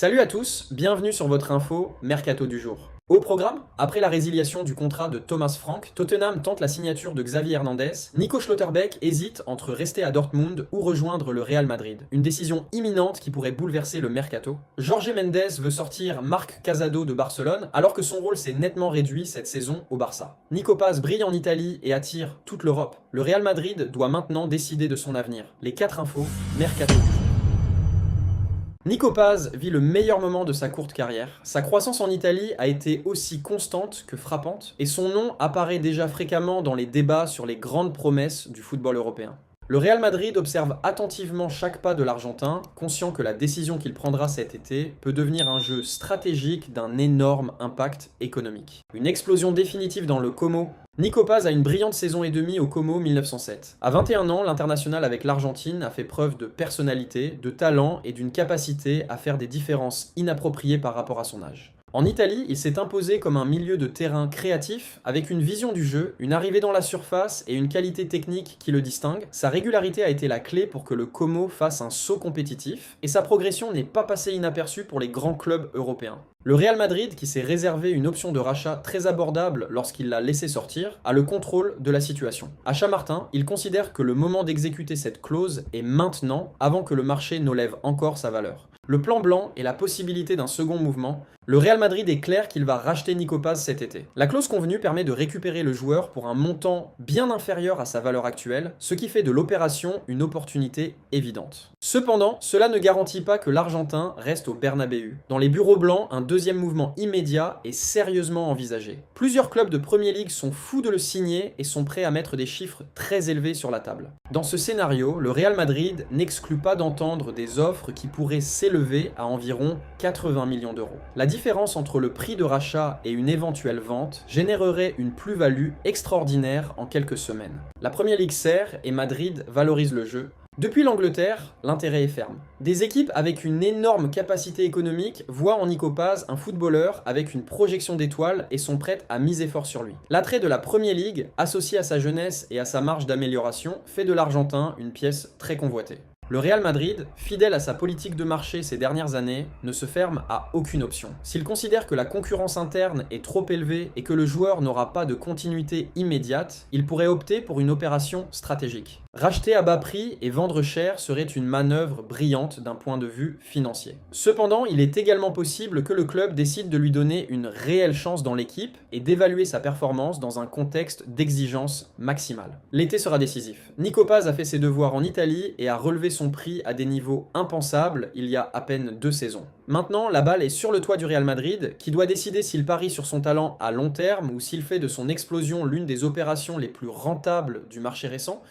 Salut à tous, bienvenue sur votre info Mercato du jour. Au programme, après la résiliation du contrat de Thomas Frank, Tottenham tente la signature de Xavi Hernandez, Nico Schlotterbeck hésite entre rester à Dortmund ou rejoindre le Real Madrid. Une décision imminente qui pourrait bouleverser le mercato. Jorge Mendes veut sortir Marc Casado de Barcelone alors que son rôle s'est nettement réduit cette saison au Barça. Nico Paz brille en Italie et attire toute l'Europe. Le Real Madrid doit maintenant décider de son avenir. Les 4 infos Mercato du jour. Nico Paz vit le meilleur moment de sa courte carrière. Sa croissance en Italie a été aussi constante que frappante, et son nom apparaît déjà fréquemment dans les débats sur les grandes promesses du football européen. Le Real Madrid observe attentivement chaque pas de l'Argentin, conscient que la décision qu'il prendra cet été peut devenir un jeu stratégique d'un énorme impact économique. Une explosion définitive dans le Como. Nico Paz a une brillante saison et demie au Como 1907. À 21 ans, l'international avec l'Argentine a fait preuve de personnalité, de talent et d'une capacité à faire des différences inappropriées par rapport à son âge. En Italie, il s'est imposé comme un milieu de terrain créatif, avec une vision du jeu, une arrivée dans la surface et une qualité technique qui le distingue. Sa régularité a été la clé pour que le Como fasse un saut compétitif, et sa progression n'est pas passée inaperçue pour les grands clubs européens. Le Real Madrid, qui s'est réservé une option de rachat très abordable lorsqu'il l'a laissé sortir, a le contrôle de la situation. À Chamartin, il considère que le moment d'exécuter cette clause est maintenant, avant que le marché n'enlève encore sa valeur. Le plan blanc et la possibilité d'un second mouvement, le Real Madrid est clair qu'il va racheter Nico Paz cet été. La clause convenue permet de récupérer le joueur pour un montant bien inférieur à sa valeur actuelle, ce qui fait de l'opération une opportunité évidente. Cependant, cela ne garantit pas que l'Argentin reste au Bernabéu. Dans les bureaux blancs, un deuxième mouvement immédiat est sérieusement envisagé. Plusieurs clubs de Premier League sont fous de le signer et sont prêts à mettre des chiffres très élevés sur la table. Dans ce scénario, le Real Madrid n'exclut pas d'entendre des offres qui pourraient s'élever à environ 80 millions d'euros. La différence entre le prix de rachat et une éventuelle vente générerait une plus-value extraordinaire en quelques semaines. La Premier League sert et Madrid valorise le jeu. Depuis l'Angleterre, l'intérêt est ferme. Des équipes avec une énorme capacité économique voient en Nico Paz un footballeur avec une projection d'étoiles et sont prêtes à miser fort sur lui. L'attrait de la Premier League, associé à sa jeunesse et à sa marge d'amélioration, fait de l'Argentin une pièce très convoitée. Le Real Madrid, fidèle à sa politique de marché ces dernières années, ne se ferme à aucune option. S'il considère que la concurrence interne est trop élevée et que le joueur n'aura pas de continuité immédiate, il pourrait opter pour une opération stratégique. Racheter à bas prix et vendre cher serait une manœuvre brillante d'un point de vue financier. Cependant, il est également possible que le club décide de lui donner une réelle chance dans l'équipe et d'évaluer sa performance dans un contexte d'exigence maximale. L'été sera décisif. Nico Paz a fait ses devoirs en Italie et a relevé son prix à des niveaux impensables il y a à peine 2 saisons. Maintenant, la balle est sur le toit du Real Madrid, qui doit décider s'il parie sur son talent à long terme ou s'il fait de son explosion l'une des opérations les plus rentables du marché récent.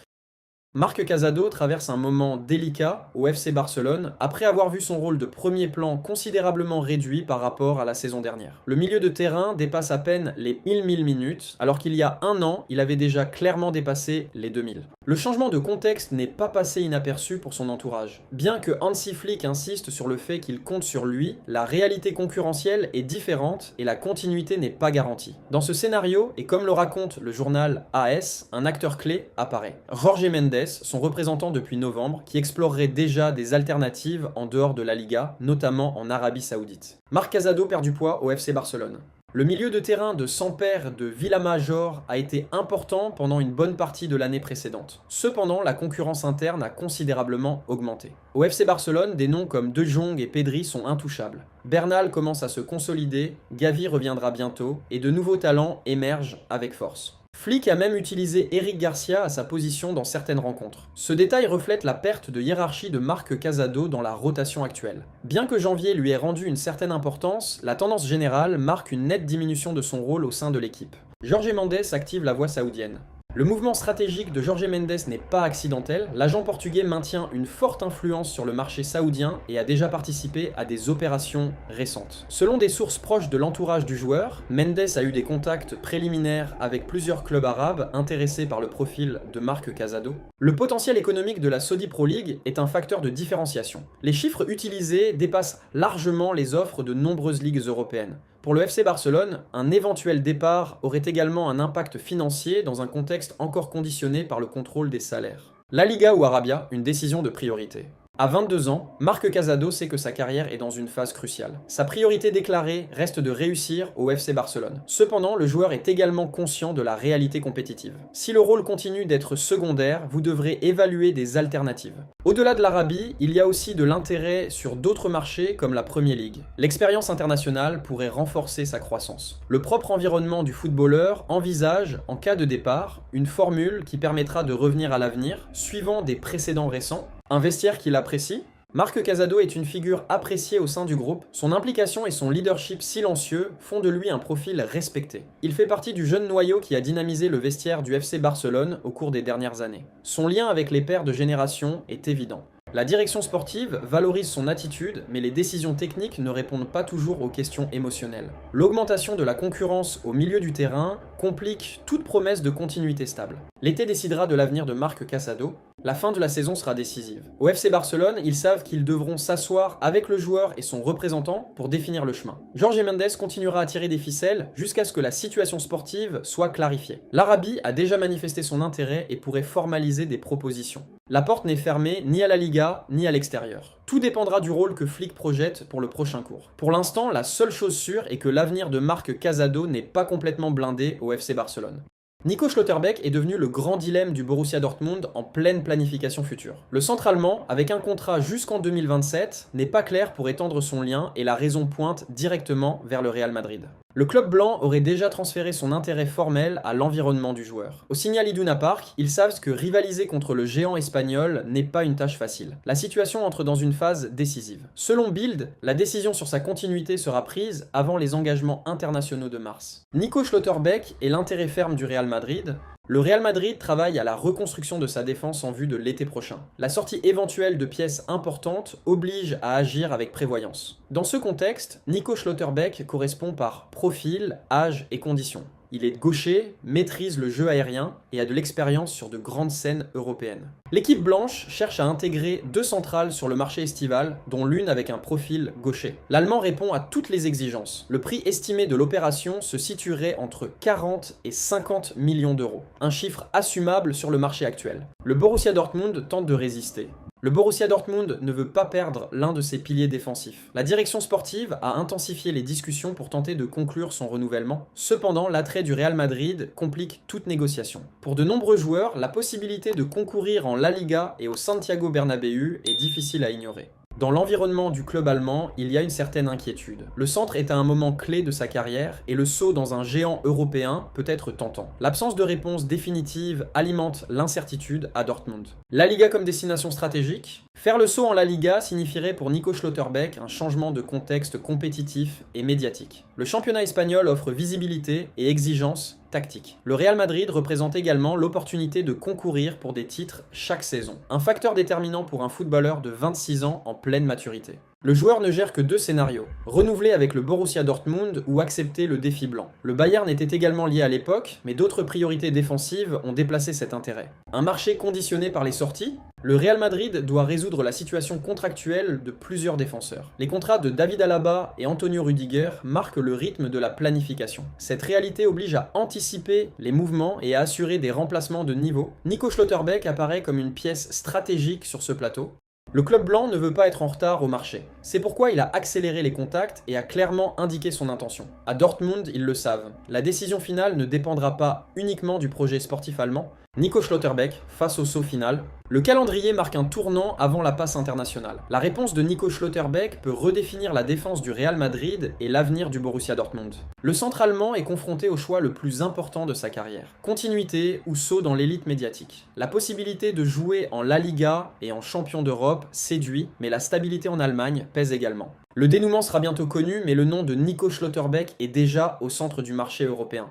Marc Casado traverse un moment délicat au FC Barcelone après avoir vu son rôle de premier plan considérablement réduit par rapport à la saison dernière. Le milieu de terrain dépasse à peine les 1000 minutes, alors qu'il y a un an, il avait déjà clairement dépassé les 2000. Le changement de contexte n'est pas passé inaperçu pour son entourage. Bien que Hansi Flick insiste sur le fait qu'il compte sur lui, la réalité concurrentielle est différente et la continuité n'est pas garantie. Dans ce scénario, et comme le raconte le journal AS, un acteur clé apparaît. Jorge Mendes, son représentant depuis novembre, qui explorerait déjà des alternatives en dehors de la Liga, notamment en Arabie Saoudite. Marc Casado perd du poids au FC Barcelone. Le milieu de terrain de Samper de Vilamajor a été important pendant une bonne partie de l'année précédente. Cependant, la concurrence interne a considérablement augmenté. Au FC Barcelone, des noms comme De Jong et Pedri sont intouchables. Bernal commence à se consolider, Gavi reviendra bientôt, et de nouveaux talents émergent avec force. Flick a même utilisé Eric Garcia à sa position dans certaines rencontres. Ce détail reflète la perte de hiérarchie de Marc Casado dans la rotation actuelle. Bien que janvier lui ait rendu une certaine importance, la tendance générale marque une nette diminution de son rôle au sein de l'équipe. Jorge Mendes active la voie saoudienne. Le mouvement stratégique de Jorge Mendes n'est pas accidentel, l'agent portugais maintient une forte influence sur le marché saoudien et a déjà participé à des opérations récentes. Selon des sources proches de l'entourage du joueur, Mendes a eu des contacts préliminaires avec plusieurs clubs arabes intéressés par le profil de Marc Casado. Le potentiel économique de la Saudi Pro League est un facteur de différenciation. Les chiffres utilisés dépassent largement les offres de nombreuses ligues européennes. Pour le FC Barcelone, un éventuel départ aurait également un impact financier dans un contexte encore conditionné par le contrôle des salaires. La Liga ou Arabia, une décision de priorité. À 22 ans, Marc Casado sait que sa carrière est dans une phase cruciale. Sa priorité déclarée reste de réussir au FC Barcelone. Cependant, le joueur est également conscient de la réalité compétitive. Si le rôle continue d'être secondaire, vous devrez évaluer des alternatives. Au-delà de l'Arabie, il y a aussi de l'intérêt sur d'autres marchés comme la Premier League. L'expérience internationale pourrait renforcer sa croissance. Le propre environnement du footballeur envisage, en cas de départ, une formule qui permettra de revenir à l'avenir, suivant des précédents récents. Un vestiaire qu'il apprécie. Marc Casado est une figure appréciée au sein du groupe. Son implication et son leadership silencieux font de lui un profil respecté. Il fait partie du jeune noyau qui a dynamisé le vestiaire du FC Barcelone au cours des dernières années. Son lien avec les pairs de génération est évident. La direction sportive valorise son attitude, mais les décisions techniques ne répondent pas toujours aux questions émotionnelles. L'augmentation de la concurrence au milieu du terrain complique toute promesse de continuité stable. L'été décidera de l'avenir de Marc Casado. La fin de la saison sera décisive. Au FC Barcelone, ils savent qu'ils devront s'asseoir avec le joueur et son représentant pour définir le chemin. Jorge Mendes continuera à tirer des ficelles jusqu'à ce que la situation sportive soit clarifiée. L'Arabie a déjà manifesté son intérêt et pourrait formaliser des propositions. La porte n'est fermée ni à la Liga ni à l'extérieur. Tout dépendra du rôle que Flick projette pour le prochain cours. Pour l'instant, la seule chose sûre est que l'avenir de Marc Casado n'est pas complètement blindé au FC Barcelone. Nico Schlotterbeck est devenu le grand dilemme du Borussia Dortmund en pleine planification future. Le centre allemand, avec un contrat jusqu'en 2027, n'est pas clair pour étendre son lien et la raison pointe directement vers le Real Madrid. Le club blanc aurait déjà transféré son intérêt formel à l'environnement du joueur. Au Signal Iduna Park, ils savent que rivaliser contre le géant espagnol n'est pas une tâche facile. La situation entre dans une phase décisive. Selon Bild, la décision sur sa continuité sera prise avant les engagements internationaux de mars. Nico Schlotterbeck est l'intérêt ferme du Real Madrid. Le Real Madrid travaille à la reconstruction de sa défense en vue de l'été prochain. La sortie éventuelle de pièces importantes oblige à agir avec prévoyance. Dans ce contexte, Nico Schlotterbeck correspond par profil, âge et conditions. Il est gaucher, maîtrise le jeu aérien et a de l'expérience sur de grandes scènes européennes. L'équipe blanche cherche à intégrer deux centrales sur le marché estival, dont l'une avec un profil gaucher. L'Allemand répond à toutes les exigences. Le prix estimé de l'opération se situerait entre 40 et 50 millions d'euros. Un chiffre assumable sur le marché actuel. Le Borussia Dortmund tente de résister. Le Borussia Dortmund ne veut pas perdre l'un de ses piliers défensifs. La direction sportive a intensifié les discussions pour tenter de conclure son renouvellement. Cependant, l'attrait du Real Madrid complique toute négociation. Pour de nombreux joueurs, la possibilité de concourir en La Liga et au Santiago Bernabéu est difficile à ignorer. Dans l'environnement du club allemand, il y a une certaine inquiétude. Le centre est à un moment clé de sa carrière et le saut dans un géant européen peut être tentant. L'absence de réponse définitive alimente l'incertitude à Dortmund. La Liga comme destination stratégique. Faire le saut en La Liga signifierait pour Nico Schlotterbeck un changement de contexte compétitif et médiatique. Le championnat espagnol offre visibilité et exigence tactique. Le Real Madrid représente également l'opportunité de concourir pour des titres chaque saison. Un facteur déterminant pour un footballeur de 26 ans en pleine maturité. Le joueur ne gère que deux scénarios, renouveler avec le Borussia Dortmund ou accepter le défi blanc. Le Bayern était également lié à l'époque, mais d'autres priorités défensives ont déplacé cet intérêt. Un marché conditionné par les sorties, le Real Madrid doit résoudre la situation contractuelle de plusieurs défenseurs. Les contrats de David Alaba et Antonio Rüdiger marquent le rythme de la planification. Cette réalité oblige à anticiper les mouvements et à assurer des remplacements de niveau. Nico Schlotterbeck apparaît comme une pièce stratégique sur ce plateau. Le club blanc ne veut pas être en retard au marché. C'est pourquoi il a accéléré les contacts et a clairement indiqué son intention. À Dortmund, ils le savent. La décision finale ne dépendra pas uniquement du projet sportif allemand. Nico Schlotterbeck face au saut final. Le calendrier marque un tournant avant la passe internationale. La réponse de Nico Schlotterbeck peut redéfinir la défense du Real Madrid et l'avenir du Borussia Dortmund. Le centre allemand est confronté au choix le plus important de sa carrière. Continuité ou saut dans l'élite médiatique. La possibilité de jouer en La Liga et en champion d'Europe séduit, mais la stabilité en Allemagne pèse également. Le dénouement sera bientôt connu, mais le nom de Nico Schlotterbeck est déjà au centre du marché européen.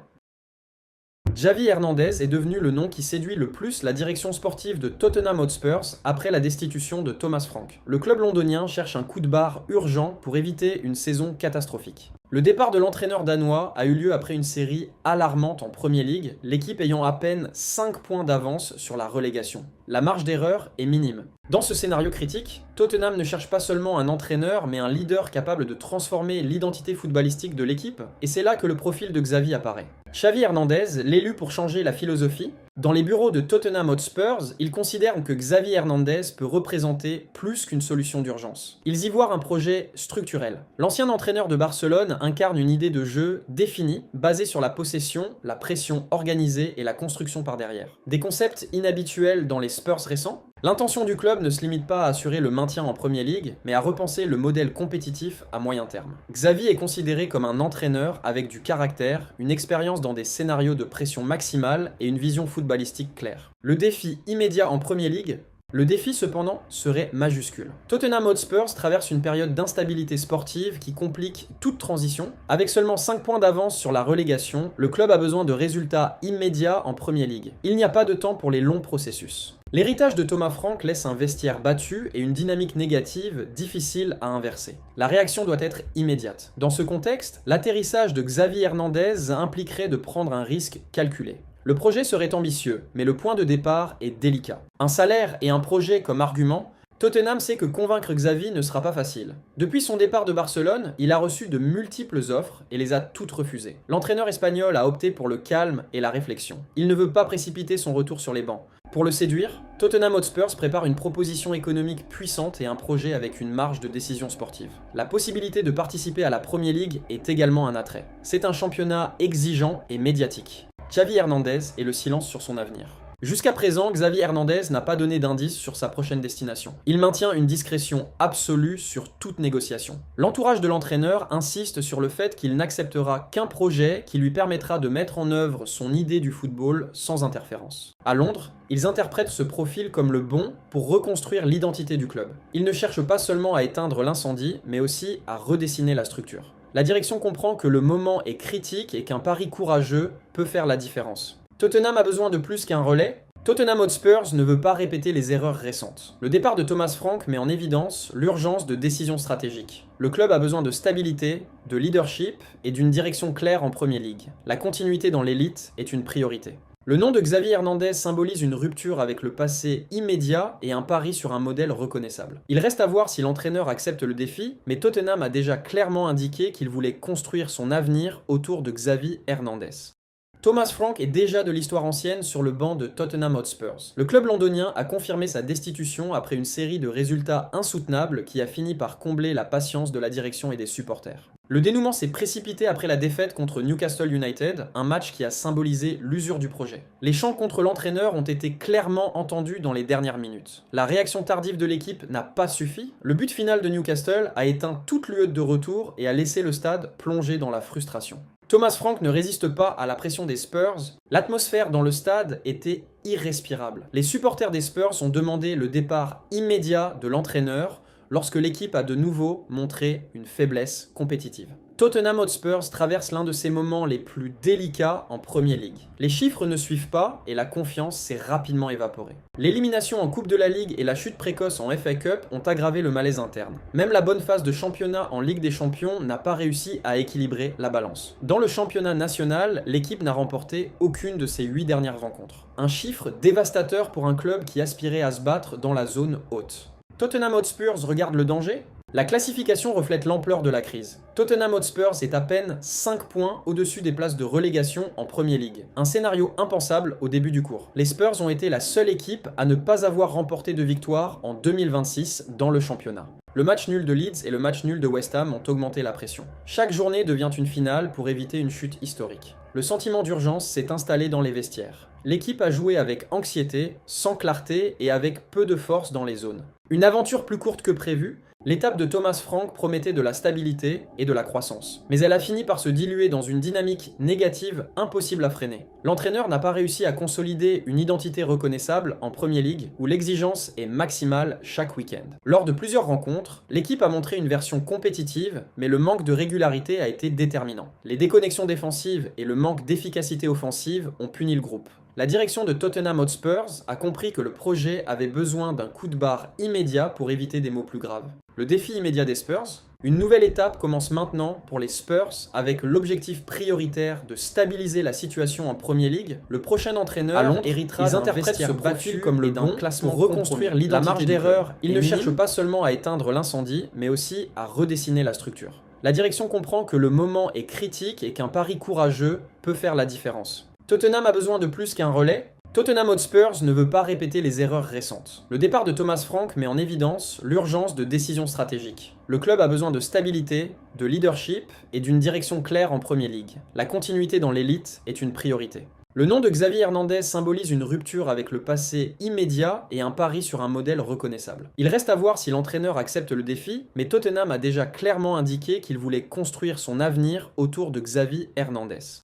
Xavi Hernandez est devenu le nom qui séduit le plus la direction sportive de Tottenham Hotspur après la destitution de Thomas Frank. Le club londonien cherche un coup de barre urgent pour éviter une saison catastrophique. Le départ de l'entraîneur danois a eu lieu après une série alarmante en Premier League, l'équipe ayant à peine 5 points d'avance sur la relégation. La marge d'erreur est minime. Dans ce scénario critique, Tottenham ne cherche pas seulement un entraîneur, mais un leader capable de transformer l'identité footballistique de l'équipe, et c'est là que le profil de Xavi apparaît. Xavi Hernandez, l'élu pour changer la philosophie, Dans les bureaux de Tottenham Hotspur, ils considèrent que Xavi Hernandez peut représenter plus qu'une solution d'urgence. Ils y voient un projet structurel. L'ancien entraîneur de Barcelone incarne une idée de jeu définie, basée sur la possession, la pression organisée et la construction par derrière. Des concepts inhabituels dans les Spurs récents. L'intention du club ne se limite pas à assurer le maintien en Premier League, mais à repenser le modèle compétitif à moyen terme. Xavi est considéré comme un entraîneur avec du caractère, une expérience dans des scénarios de pression maximale et une vision footballistique claire. Le défi immédiat en Premier League. Le défi, cependant, serait majuscule. Tottenham Hotspur traverse une période d'instabilité sportive qui complique toute transition. Avec seulement 5 points d'avance sur la relégation, le club a besoin de résultats immédiats en Premier League. Il n'y a pas de temps pour les longs processus. L'héritage de Thomas Frank laisse un vestiaire battu et une dynamique négative difficile à inverser. La réaction doit être immédiate. Dans ce contexte, l'atterrissage de Xavi Hernandez impliquerait de prendre un risque calculé. Le projet serait ambitieux, mais le point de départ est délicat. Un salaire et un projet comme argument, Tottenham sait que convaincre Xavi ne sera pas facile. Depuis son départ de Barcelone, il a reçu de multiples offres et les a toutes refusées. L'entraîneur espagnol a opté pour le calme et la réflexion. Il ne veut pas précipiter son retour sur les bancs. Pour le séduire, Tottenham Hotspur prépare une proposition économique puissante et un projet avec une marge de décision sportive. La possibilité de participer à la Premier League est également un attrait. C'est un championnat exigeant et médiatique. Xavi Hernandez et le silence sur son avenir. Jusqu'à présent, Xavi Hernandez n'a pas donné d'indice sur sa prochaine destination. Il maintient une discrétion absolue sur toute négociation. L'entourage de l'entraîneur insiste sur le fait qu'il n'acceptera qu'un projet qui lui permettra de mettre en œuvre son idée du football sans interférence. À Londres, ils interprètent ce profil comme le bon pour reconstruire l'identité du club. Ils ne cherchent pas seulement à éteindre l'incendie, mais aussi à redessiner la structure. La direction comprend que le moment est critique et qu'un pari courageux peut faire la différence. Tottenham a besoin de plus qu'un relais. Tottenham Hotspur ne veut pas répéter les erreurs récentes. Le départ de Thomas Frank met en évidence l'urgence de décisions stratégiques. Le club a besoin de stabilité, de leadership et d'une direction claire en Premier League. La continuité dans l'élite est une priorité. Le nom de Xavi Hernandez symbolise une rupture avec le passé immédiat et un pari sur un modèle reconnaissable. Il reste à voir si l'entraîneur accepte le défi, mais Tottenham a déjà clairement indiqué qu'il voulait construire son avenir autour de Xavi Hernandez. Thomas Frank est déjà de l'histoire ancienne sur le banc de Tottenham Hotspur. Le club londonien a confirmé sa destitution après une série de résultats insoutenables qui a fini par combler la patience de la direction et des supporters. Le dénouement s'est précipité après la défaite contre Newcastle United, un match qui a symbolisé l'usure du projet. Les chants contre l'entraîneur ont été clairement entendus dans les dernières minutes. La réaction tardive de l'équipe n'a pas suffi. Le but final de Newcastle a éteint toute lueur de retour et a laissé le stade plongé dans la frustration. Thomas Frank ne résiste pas à la pression des Spurs. L'atmosphère dans le stade était irrespirable. Les supporters des Spurs ont demandé le départ immédiat de l'entraîneur lorsque l'équipe a de nouveau montré une faiblesse compétitive. Tottenham Hotspur traverse l'un de ses moments les plus délicats en Premier League. Les chiffres ne suivent pas et la confiance s'est rapidement évaporée. L'élimination en Coupe de la Ligue et la chute précoce en FA Cup ont aggravé le malaise interne. Même la bonne phase de championnat en Ligue des Champions n'a pas réussi à équilibrer la balance. Dans le championnat national, l'équipe n'a remporté aucune de ses 8 dernières rencontres. Un chiffre dévastateur pour un club qui aspirait à se battre dans la zone haute. Tottenham Hotspur regarde le danger ? La classification reflète l'ampleur de la crise. Tottenham Hotspur est à peine 5 points au-dessus des places de relégation en Premier League. Un scénario impensable au début du cours. Les Spurs ont été la seule équipe à ne pas avoir remporté de victoire en 2026 dans le championnat. Le match nul de Leeds et le match nul de West Ham ont augmenté la pression. Chaque journée devient une finale pour éviter une chute historique. Le sentiment d'urgence s'est installé dans les vestiaires. L'équipe a joué avec anxiété, sans clarté et avec peu de force dans les zones. Une aventure plus courte que prévu, l'étape de Thomas Frank promettait de la stabilité et de la croissance. Mais elle a fini par se diluer dans une dynamique négative impossible à freiner. L'entraîneur n'a pas réussi à consolider une identité reconnaissable en Premier League où l'exigence est maximale chaque week-end. Lors de plusieurs rencontres, l'équipe a montré une version compétitive, mais le manque de régularité a été déterminant. Les déconnexions défensives et le manque d'efficacité offensive ont puni le groupe. La direction de Tottenham Hotspur a compris que le projet avait besoin d'un coup de barre immédiat pour éviter des maux plus graves. Le défi immédiat des Spurs, une nouvelle étape commence maintenant pour les Spurs avec l'objectif prioritaire de stabiliser la situation en Premier League. Le prochain entraîneur à Londres héritera d'un vestiaire battu comme le bon classement pour reconstruire l'identité. La marge d'erreur, il ne cherche pas seulement à éteindre l'incendie, mais aussi à redessiner la structure. La direction comprend que le moment est critique et qu'un pari courageux peut faire la différence. Tottenham a besoin de plus qu'un relais. Tottenham Hotspur ne veut pas répéter les erreurs récentes. Le départ de Thomas Frank met en évidence l'urgence de décisions stratégiques. Le club a besoin de stabilité, de leadership et d'une direction claire en Premier League. La continuité dans l'élite est une priorité. Le nom de Xavi Hernandez symbolise une rupture avec le passé immédiat et un pari sur un modèle reconnaissable. Il reste à voir si l'entraîneur accepte le défi, mais Tottenham a déjà clairement indiqué qu'il voulait construire son avenir autour de Xavi Hernandez.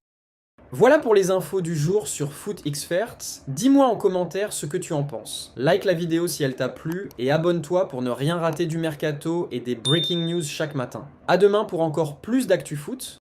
Voilà pour les infos du jour sur Foot Experts. Dis-moi en commentaire ce que tu en penses. Like la vidéo si elle t'a plu et abonne-toi pour ne rien rater du mercato et des breaking news chaque matin. À demain pour encore plus d'actu foot.